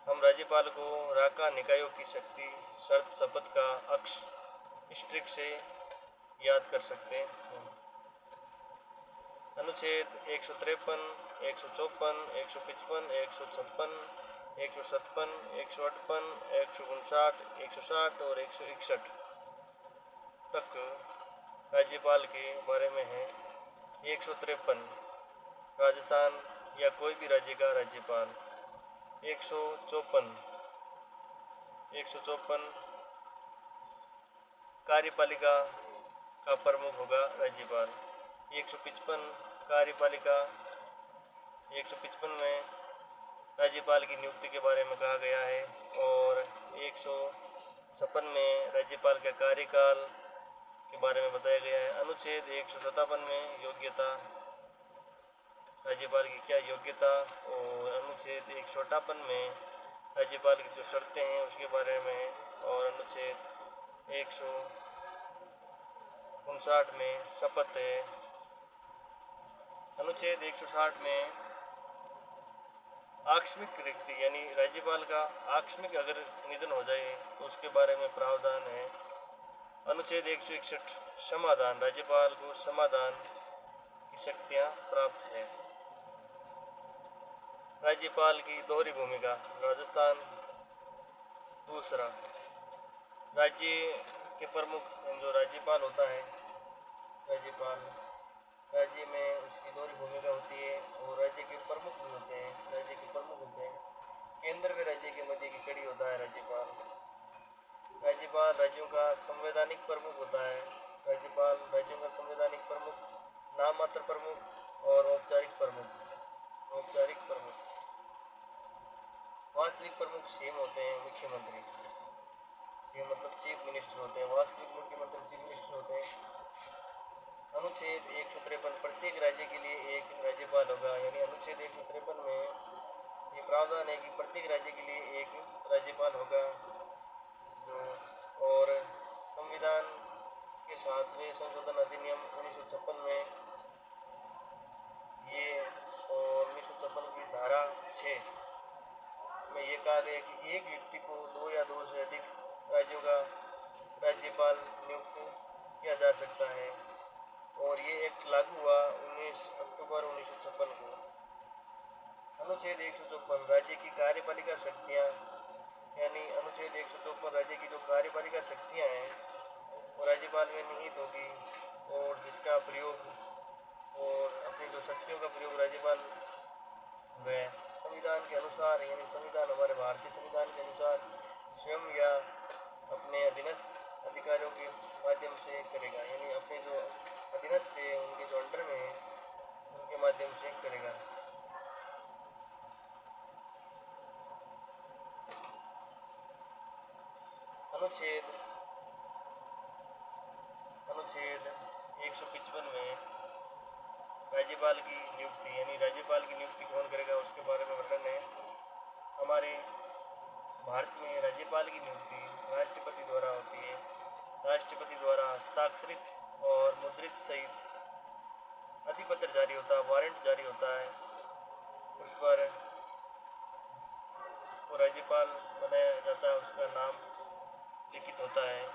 हम राज्यपाल को राका निकायों की शक्ति शर्त शपथ का अक्ष स्ट्रिक से याद कर सकते हैं। अनुच्छेद 153, 154, 155, 156, 157, 158, 159, 160 और 161 तक राज्यपाल के बारे में है। 153 राजस्थान या कोई भी राज्य का राज्यपाल। 154 कार्यपालिका का प्रमुख होगा राज्यपाल। 155 कार्यपालिका 155 में राज्यपाल की नियुक्ति के बारे में कहा गया है। और 156 में राज्यपाल का कार्यकाल के बारे में बताया गया है। अनुच्छेद 157 में योग्यता, राज्यपाल की क्या योग्यता, और अनुच्छेद 158 में राज्यपाल की जो शर्तें हैं उसके बारे में, और अनुच्छेद 159 में शपथ है। अनुच्छेद 160 में आकस्मिक रिक्ति यानी राज्यपाल का आकस्मिक अगर निधन हो जाए तो उसके बारे में प्रावधान है। अनुच्छेद 161 समाधान, राज्यपाल को समाधान की शक्तियां प्राप्त है। राज्यपाल की दोहरी भूमिका। राजस्थान दूसरा, राज्य के प्रमुख जो राज्यपाल होता है, राज्यपाल राज्य में उसकी दोहरी भूमिका होती है और राज्य के प्रमुख भी होते हैं। राज्य के प्रमुख होते हैं, केंद्र व राज्य के मध्य की कड़ी होता है राज्यपाल। राज्यपाल राज्यों का संवैधानिक प्रमुख होता है। राज्यपाल राज्यों का संवैधानिक प्रमुख, नाममात्र प्रमुख और औपचारिक प्रमुख। औपचारिक प्रमुख। वास्तविक प्रमुख सीएम होते हैं, मुख्यमंत्री। सीएम मतलब चीफ मिनिस्टर होते हैं। वास्तविक मुख्यमंत्री चीफ मिनिस्टर होते हैं। अनुच्छेद 153 प्रत्येक राज्य के लिए एक राज्यपाल होगा। यानी अनुच्छेद 153 में ये प्रावधान है कि प्रत्येक राज्य के लिए एक राज्यपाल होगा। जो और संविधान के 7वें संशोधन अधिनियम 1956 में ये, और 1956 की धारा 6 में ये कहा गया कि एक व्यक्ति को 2 या 2 से अधिक राज्यों का राज्यपाल नियुक्त किया जा सकता है। और ये एक्ट लागू हुआ 19 अक्टूबर 1956 को। अनुच्छेद 154 राज्य की कार्यपालिका शक्तियाँ। यानी अनुच्छेद 154 राज्य की जो कार्यपालिका शक्तियाँ हैं वो राज्यपाल में निहित होगी, और जिसका प्रयोग और अपनी जो शक्तियों का प्रयोग राज्यपाल वह संविधान के अनुसार, यानी संविधान हमारे भारतीय संविधान के अनुसार स्वयं या अपने अधीनस्थ अधिकारियों के माध्यम से करेगा। यानी अपने जो अधीनस्थ है उनके जो अंडर में है उनके माध्यम से करेगा। अनुच्छेद 155 में राज्यपाल की नियुक्ति, यानी राज्यपाल की नियुक्ति कौन करेगा उसके बारे में वर्णन है। हमारे भारत में राज्यपाल की नियुक्ति राष्ट्रपति द्वारा होती है। राष्ट्रपति द्वारा हस्ताक्षरित और मुद्रित सहित अधिपत्र जारी होता है, वारंट जारी होता है, उस पर वो राज्यपाल बनाया जाता है, उसका नाम लिखित होता है।